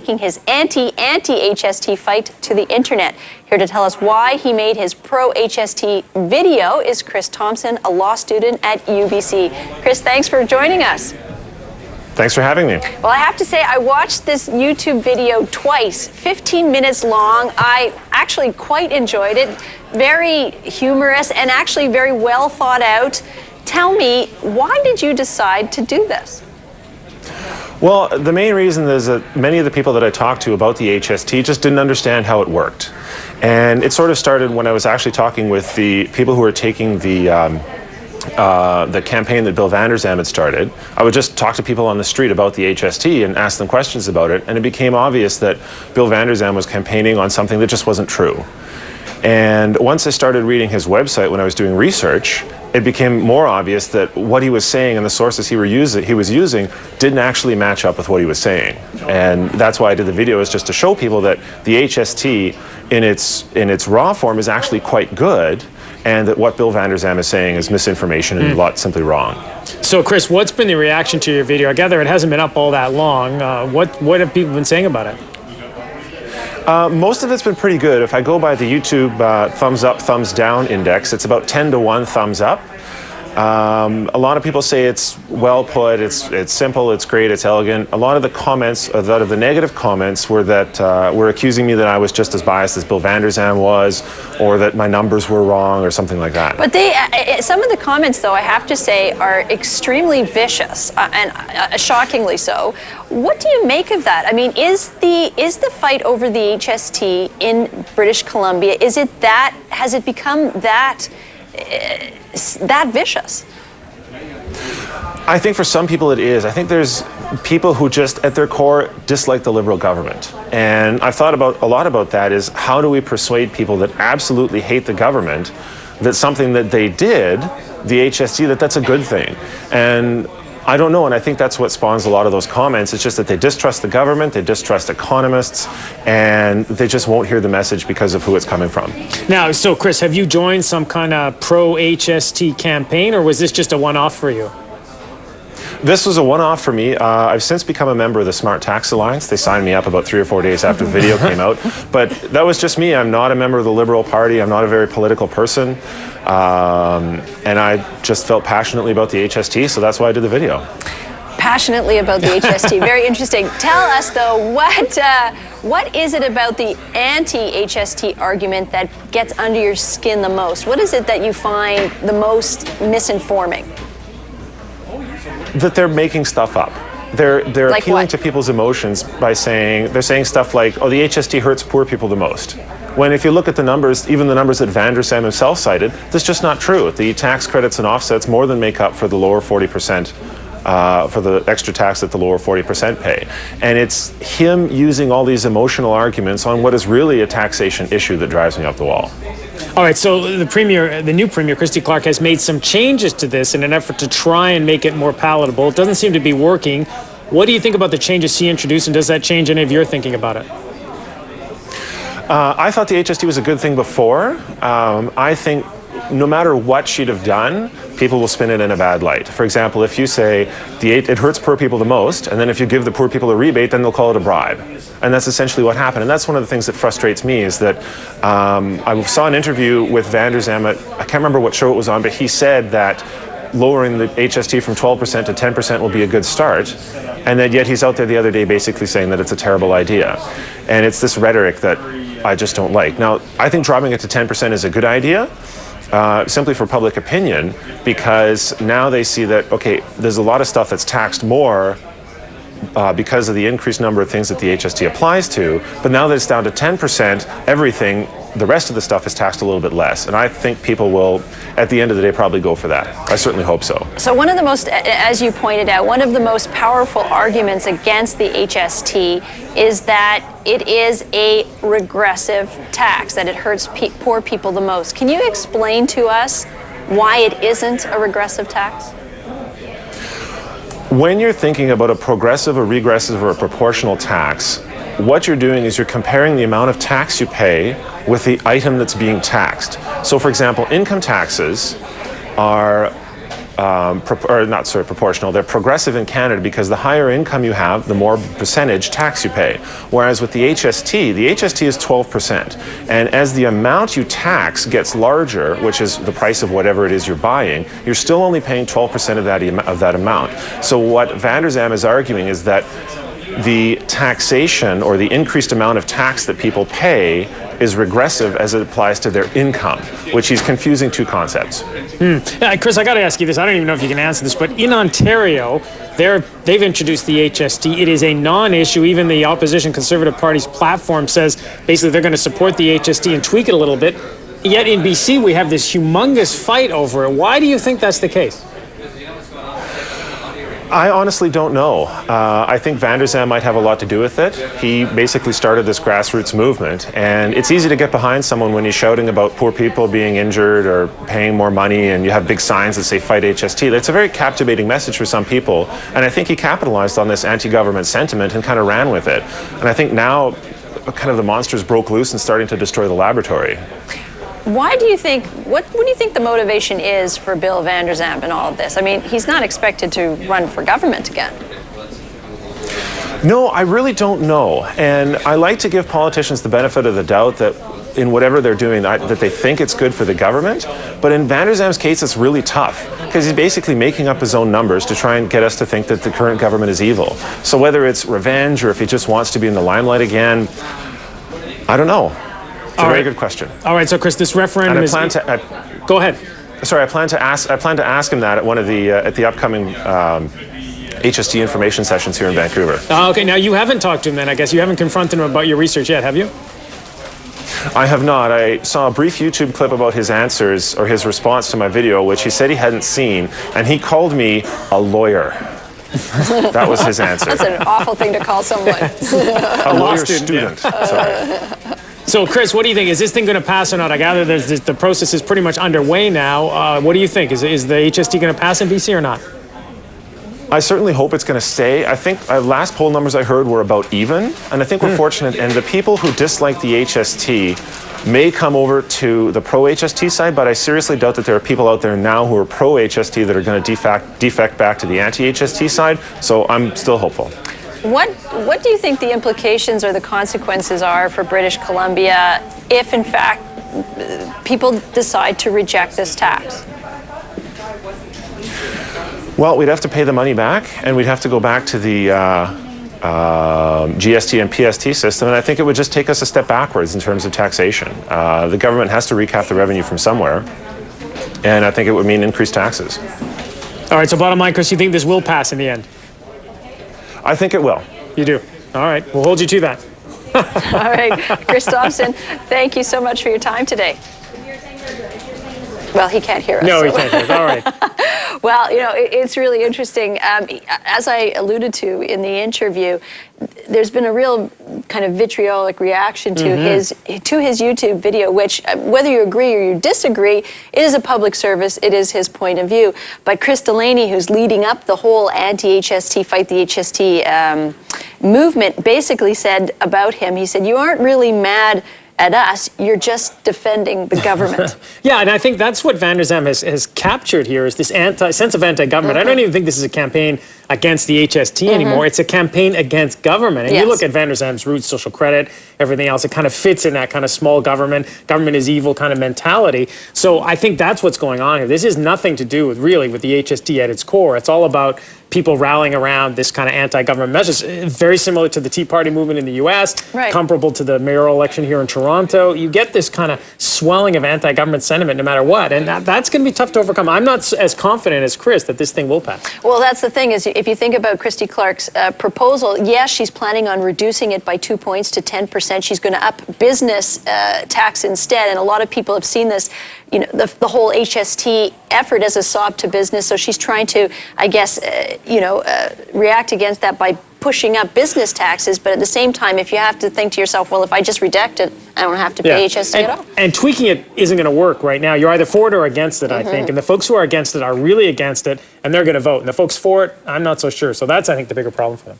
taking his anti-HST fight to the internet. Here to tell us why he made his pro-HST video is Chris Thompson, a law student at UBC. Chris, thanks for joining us. Thanks for having me. Well, I have to say, I watched this YouTube video twice, 15 minutes long. I actually quite enjoyed it. Very humorous and actually very well thought out. Tell me, why did you decide to do this? Well, the main reason is that many of the people that I talked to about the HST just didn't understand how it worked. And it sort of started when I was actually talking with the people who were taking the campaign that Bill Vander had started. I would just talk to people on the street about the HST and ask them questions about it, and it became obvious that Bill Vander was campaigning on something that just wasn't true. And once I started reading his website when I was doing research, it became more obvious that what he was saying and the sources he was using didn't actually match up with what he was saying. And that's why I did the video, is just to show people that the HST in its raw form is actually quite good, and that what Bill Vander is saying is misinformation and a lot simply wrong. So, Chris, what's been the reaction to your video? I gather it hasn't been up all that long. What have people been saying about it? Most of it's been pretty good. If I go by the YouTube thumbs up, thumbs down index, it's about 10 to 1 thumbs up. A lot of people say it's well put, it's simple, it's great, it's elegant. A lot of the comments, a lot of the negative comments, were that were accusing me that I was just as biased as Bill Vander was, or that my numbers were wrong, or something like that. But some of the comments, though, I have to say, are extremely vicious and shockingly so. What do you make of that? I mean, is the fight over the HST in British Columbia, has it become that vicious? I think for some people it is. I think there's people who just at their core dislike the Liberal government. And I've thought a lot about that, is how do we persuade people that absolutely hate the government that something that they did, the HST, that's a good thing? And I don't know, and I think that's what spawns a lot of those comments. It's just that they distrust the government, they distrust economists, and they just won't hear the message because of who it's coming from. Now, so Chris, have you joined some kind of pro-HST campaign, or was this just a one-off for you? This was a one-off for me. I've since become a member of the Smart Tax Alliance. They signed me up about 3 or 4 days after the video came out. But that was just me. I'm not a member of the Liberal Party. I'm not a very political person. And I just felt passionately about the HST, so that's why I did the video. Passionately about the HST. Very interesting. Tell us, though, what is it about the anti-HST argument that gets under your skin the most? What is it that you find the most misinforming? That they're making stuff up. They're like appealing what? to people's emotions by they're saying stuff like, oh, the HST hurts poor people the most. When if you look at the numbers, even the numbers that Vander himself cited, that's just not true. The tax credits and offsets more than make up for the lower 40%, for the extra tax that the lower 40% pay. And it's him using all these emotional arguments on what is really a taxation issue that drives me up the wall. All right, so the new Premier, Christy Clark, has made some changes to this in an effort to try and make it more palatable. It doesn't seem to be working. What do you think about the changes she introduced, and does that change any of your thinking about it? I thought the HST was a good thing before. I think no matter what she'd have done, people will spin it in a bad light. For example, if you say it hurts poor people the most, and then if you give the poor people a rebate, then they'll call it a bribe. And that's essentially what happened. And that's one of the things that frustrates me, is that I saw an interview with Vander I can't remember what show it was on, but he said that lowering the HST from 12% to 10% will be a good start, and that yet he's out there the other day basically saying that it's a terrible idea. And it's this rhetoric that I just don't like. Now, I think dropping it to 10% is a good idea, simply for public opinion, because now they see that, okay, there's a lot of stuff that's taxed more because of the increased number of things that the HST applies to, but now that it's down to 10%, everything, the rest of the stuff is taxed a little bit less. And I think people will, at the end of the day, probably go for that. I certainly hope so. So one of the most, as you pointed out, one of the most powerful arguments against the HST is that it is a regressive tax, that it hurts poor people the most. Can you explain to us why it isn't a regressive tax? When you're thinking about a progressive, a regressive, or a proportional tax, what you're doing is you're comparing the amount of tax you pay with the item that's being taxed. So, for example, income taxes are proportional. They're progressive in Canada because the higher income you have, the more percentage tax you pay. Whereas with the HST is 12%. And as the amount you tax gets larger, which is the price of whatever it is you're buying, you're still only paying 12% of that amount. So what Vander is arguing is that the taxation or the increased amount of tax that people pay is regressive as it applies to their income, which he's confusing two concepts. Yeah, Chris, I got to ask you this. I don't even know if you can answer this, but in Ontario, they've introduced the HST. It is a non-issue. Even the opposition Conservative Party's platform says basically they're going to support the HST and tweak it a little bit. Yet in BC, we have this humongous fight over it. Why do you think that's the case? I honestly don't know. I think Vander might have a lot to do with it. He basically started this grassroots movement, and it's easy to get behind someone when he's shouting about poor people being injured or paying more money, and you have big signs that say fight HST. That's a very captivating message for some people, and I think he capitalized on this anti-government sentiment and kind of ran with it. And I think now kind of the monsters broke loose and starting to destroy the laboratory. Why do you think, what do you think the motivation is for Bill Vander Zalm in all of this? I mean, he's not expected to run for government again. No, I really don't know. And I like to give politicians the benefit of the doubt that in whatever they're doing, that they think it's good for the government. But in Vander Zalm's case, it's really tough because he's basically making up his own numbers to try and get us to think that the current government is evil. So whether it's revenge or if he just wants to be in the limelight again, I don't know. It's a very good question. All right, so Chris, this referendum is... Go ahead. Sorry, I plan to ask him that at one of the at the upcoming HST information sessions here in Vancouver. Okay, now you haven't talked to him then, I guess. You haven't confronted him about your research yet, have you? I have not. I saw a brief YouTube clip about his answers or his response to my video, which he said he hadn't seen, and he called me a lawyer. That was his answer. That's an awful thing to call someone. A lawyer student. Sorry. So, Chris, what do you think? Is this thing going to pass or not? I gather the process is pretty much underway now. What do you think? Is the HST going to pass in BC or not? I certainly hope it's going to stay. I think last poll numbers I heard were about even, and I think we're fortunate. And the people who dislike the HST may come over to the pro-HST side, but I seriously doubt that there are people out there now who are pro-HST that are going to defect back to the anti-HST side. So I'm still hopeful. What do you think the implications or the consequences are for British Columbia if, in fact, people decide to reject this tax? Well, we'd have to pay the money back, and we'd have to go back to the GST and PST system, and I think it would just take us a step backwards in terms of taxation. The government has to recap the revenue from somewhere, and I think it would mean increased taxes. All right, so bottom line, Chris, you think this will pass in the end? I think it will. You do? All right, we'll hold you to that. All right, Chris Thompson, thank you so much for your time today. Well, he can't hear us. No, he can't hear us. All right. Well, you know, it's really interesting. As I alluded to in the interview, there's been a real kind of vitriolic reaction to his YouTube video, which, whether you agree or you disagree, it is a public service. It is his point of view. But Chris Delaney, who's leading up the whole anti-HST, fight the HST movement, basically said about him, he said, "You aren't really mad at us, you're just defending the government." Yeah, and I think that's what Vander Zalm has captured here is this sense of anti-government. I don't even think this is a campaign against the HST anymore. It's a campaign against government. And you look at Vander Zalm's roots, social credit, everything else, it kind of fits in that kind of small government is evil kind of mentality. So I think that's what's going on here. This has nothing to do with really with the HST at its core. It's all about people rallying around this kind of anti-government message. Very similar to the Tea Party movement in the US, comparable to the mayoral election here in Toronto. You get this kind of swelling of anti-government sentiment no matter what, and that's going to be tough to overcome. I'm not as confident as Chris that this thing will pass. Well, that's the thing, is if you think about Christy Clark's proposal, yes, she's planning on reducing it by 2 points to 10%. She's going to up business tax instead, and a lot of people have seen this, you know, the whole HST effort as a sob to business. So she's trying to, I guess, react against that by pushing up business taxes. But at the same time, if you have to think to yourself, well, if I just reject it, I don't have to pay HST at all. And tweaking it isn't going to work right now. You're either for it or against it, I think. And the folks who are against it are really against it, and they're going to vote. And the folks for it, I'm not so sure. So that's, I think, the bigger problem for them.